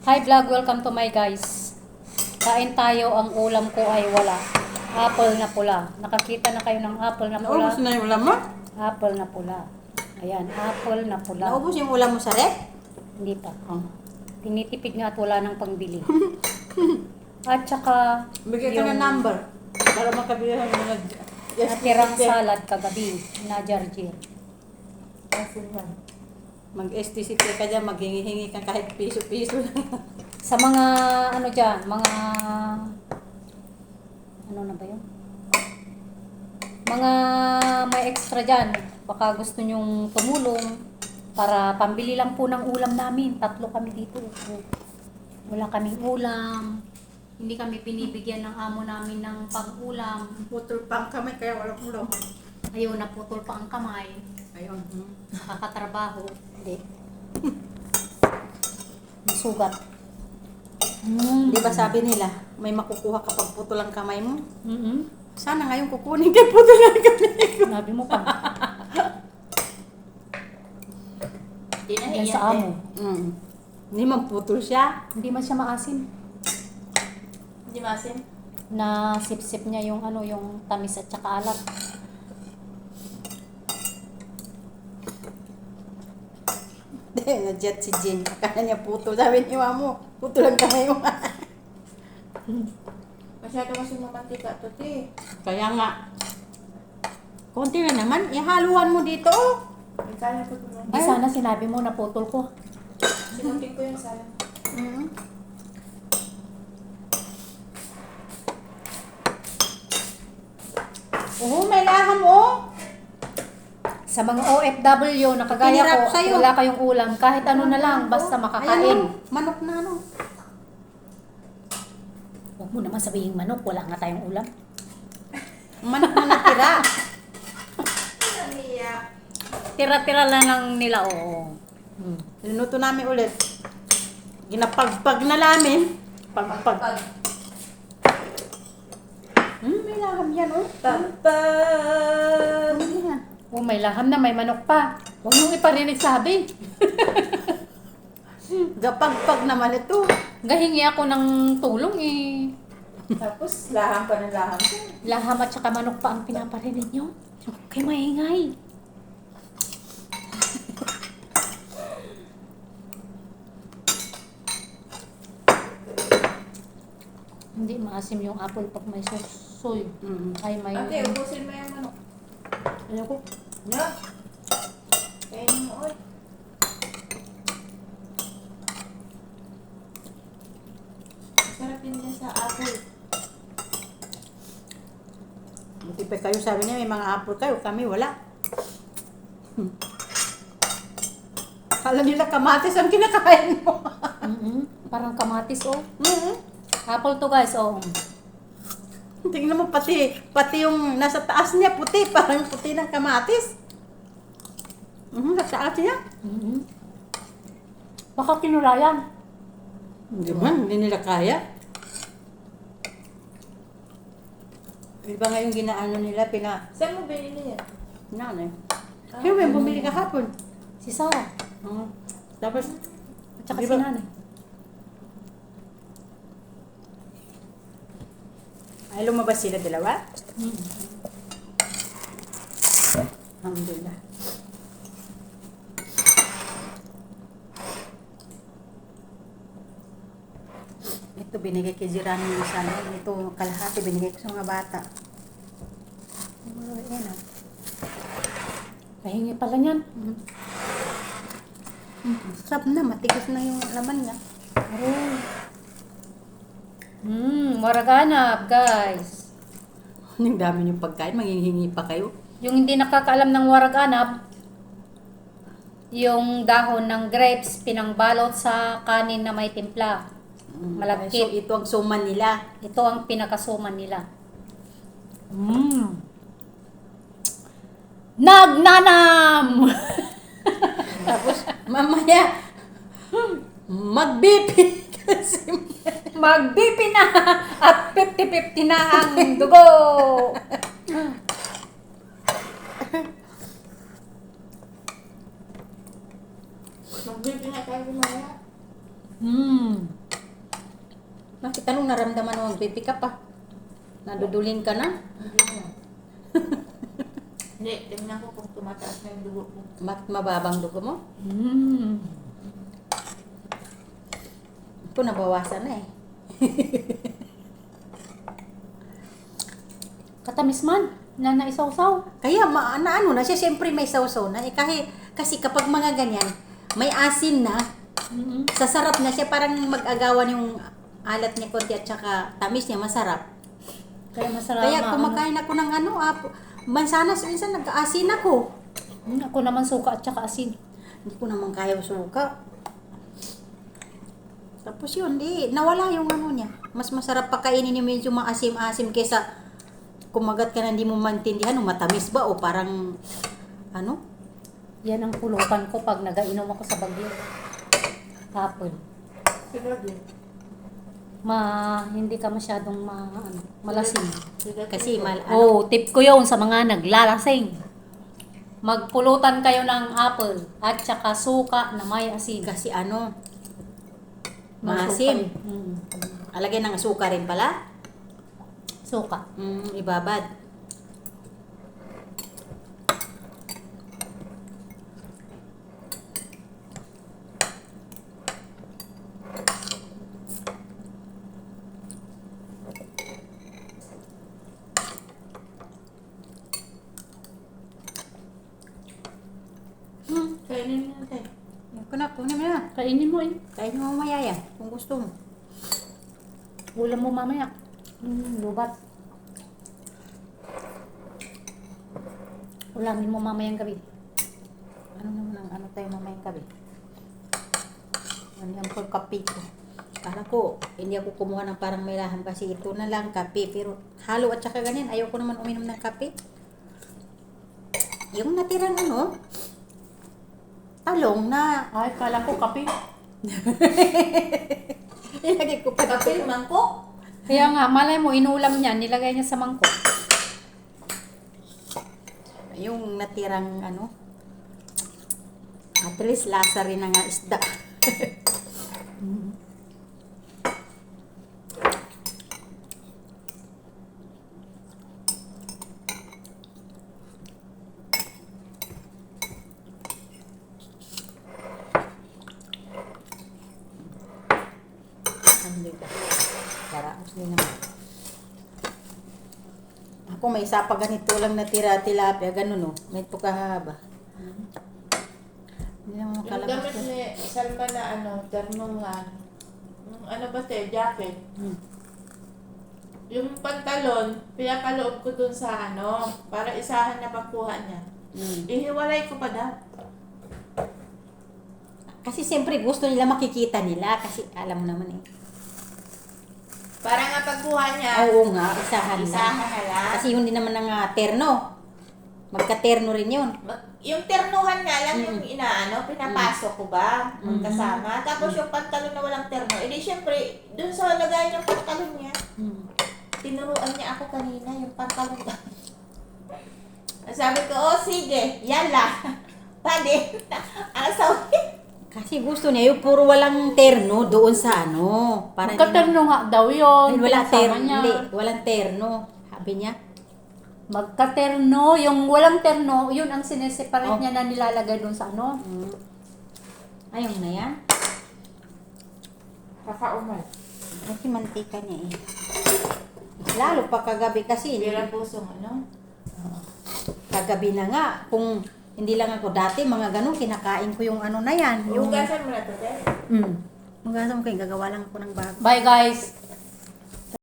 Hi vlog, welcome to my guys. Kain tayo, ang ulam ko ay wala. Apple na pula. Nakakita na kayo ng apple na pula? Naubos na yung ulam mo? Apple na pula. Ayan, apple na pula. Naubos yung ulam mo sa rep? Hindi pa. Oh. Tinitipid nga at wala nang pangbili. At saka, Bigyan ka ng number para makabihan mo na. natirang salad kagabi na jarjir. Mag-STCP ka dyan, maghingi-hingi ka kahit piso-piso lang. Sa mga, ano dyan, mga, ano na ba yun? Mga may extra dyan, baka gusto nyong tumulong para pambili lang po ng ulam namin. 3 kami dito. Wala kaming ulam. Hindi kami pinibigyan ng amo namin ng pang-ulam. Putol pang kamay kaya walang ulam. Ayun, naputol pa ang kamay. Ayun. Nakakatrabaho. Hindi. May sugat. Di ba sabi nila, may makukuha kapag putol ang kamay mo? Sana ngayon kukunin kay putol ang kamay ko. Sabi mo pa. Yan sa amo. Hindi man putol siya. Hindi man siya maasim. Hindi masin. Na sip-sip niya yung ano, yung tamis at saka alat. Na-jet si Jen. Akala niya putol. Sabi niya mo, putol ang kamay mo. Masyado kasi mamantika to, te. Kaya nga, konti na naman, ihaluan mo dito. May kaya ko tulong. Di sana sinabi mo na putol ko. Sinuntik ko yung sayang. May laham oh. Sa mga OFW na kagaya Pinirap ko, sa'yo. wala kayong ulam. Kahit ano na lang, basta makakain. Ayan, manok na ano. Huwag mo naman sabihin manok, wala nga tayong ulam. Manok na natira. Tira-tira lang lang nila, oo. Linuto namin ulit. Ginapagpag na namin. Pagpag. May laham yan oh. Pagpag. Ano yan? Oh, may laham na, may manok pa. Huwag nung iparinig sabi. Gapagpag naman ito. Gahingi ako ng tulong eh. Tapos, laham pa ng laham. Laham at saka manok pa ang pinaparinig nyo. Okay, maingay. Hindi maasim yung apple pag may soy. Ay, may... Ate, ubusin mo yung manok. Ayoko. No? Kainin mo, oy. Masarap yun din sa apple. Buti pa kayo sabi niya may mga apple kayo. Kami wala. Kala nila kamatis ang kinakain mo. Parang kamatis, oh. Apple to, guys, oh. Tingnan mo pati yung nasa taas niya puti. Parang puti ng kamatis. Sa taas niya. Baka kinulayan. Hindi man, hindi nila kaya. Iba nga yung ginaano nila, Saan mo binili yan? nanay. Kaya may bumili kahapon. Si Sarah. Tapos, At saka Di si ba- nanay. ay lumabas sila dalawa. Alhamdulillah. Ito binigay kay Jirani yung sana. Ito kalahati binigay ko sa mga bata. Yan, ah. Pahingi pala niyan. Sarap na, matigas na yung laman niya. Waraganap, guys. Ang dami yung pagkain, manghihingi pa kayo. Yung hindi nakakaalam ng waraganap, yung dahon ng grapes, pinangbalot sa kanin na may timpla. So, Malagkit. ito ang suman nila. Ito ang pinakasuman nila. Nagnanam! Tapos, mamaya, magbipit kasi. Magbipi na at 50-50 na ang dugo. Magbibili na tayo mamaya. Bakit anong naramdaman mo? Pipi ka pa. Naduduling ka na? Hindi na. Hindi, tingnan ko kung tumataas na yung dugo ko. Mababang dugo mo? Mm. Ito nabawasan na eh. Katamis man. Na naisaw-saw. Kaya ano na siya, siyempre may sausaw na. Eh, kasi kapag mga ganyan, may asin na, sasarap na siya, parang mag-agawan yung alat niya konti at saka tamis niya, masarap. Kaya masarap. Kaya kumakain ako ng mansanas, minsan nag-aasin ako. Ako naman suka at saka asin. Hindi ko naman kaya suka. Tapos yun, nawala yung ano niya. Mas masarap pa kainin yung medyo maasim-asim kesa kumagat ka na hindi mo maintindihan, matamis ba o parang ano? Yan ang pulutan ko pag nagainom ako sa Bagyo. Hapon. Siguro din. Hindi ka masyadong malasing. Kasi Tip ko yun sa mga naglalasing. Magpulutan kayo ng apple at saka suka na may asin. kasi ano, Masuka maasim. yun. Alagay ng suka rin pala. Suka. Ibabad. Kainin mo natin. Kunin mo na. Kainin mo eh. Kain mo mamaya yan, kung gusto mo. Ulam mo mamaya. Lubat. Ulamin mo mamayang gabi. Ano naman ang tayo mamayang gabi? Ano yung kape ko? Para ko, hindi ako kumuha ng parang may laham kasi ito na lang kape. Pero halo at saka ganyan, ayaw ko naman uminom ng kape. Yung natirang talong na Ay, kala ko kape. ilagay ko pa Kape, mangkok. Kaya nga, malay mo, inulam niya, nilagay niya sa mangkok. yung natirang at least lasa rin ng isda. Alhamdulillah. Karaos din naman. Ako may isa pa ganito lang na tilapia, ganun may kahaba. Hindi naman Yung makalabas gamit ko. ni Salma na thermolan. Yung jacket. Yung pantalon, pinapaloob ko dun sa para isahan na pagkuha niya. Ihiwalay ko pa daw. Kasi siyempre gusto nila makikita nila kasi alam mo naman eh. Para nga pagkuha niya, Oo nga, isahan isahan lang. na lang. Kasi yun din naman ang terno. Magka-terno rin yun. Yung ternuhan nga lang yung pinapasok ko ba, magkasama. Tapos yung pantalon na walang terno, edi syempre, dun sa lagay ng pantalon niya, tinuruan niya ako kanina yung pantalon. Sabi ko, sige, yala. Pwede. Ang sabi. Kasi gusto niya yung puro walang terno doon sa Para hindi Magkaterno nga daw yun. Wala Pinasama terno. niya. Hindi, walang terno. Sabi niya. Magkaterno. Yung walang terno, yun ang sineseparate Oh. niya na nilalagay doon sa Ayun na yan. Kakaumal. Kasi mantika niya eh. Lalo pa kagabi kasi. Bira pusong Kagabi na nga. Kung hindi lang ako dati, mga ganun, kinakain ko yung na yan. Hugasan mo na to, Ted. Hugasan ko yung gagawa lang ako ng bago. Bye guys.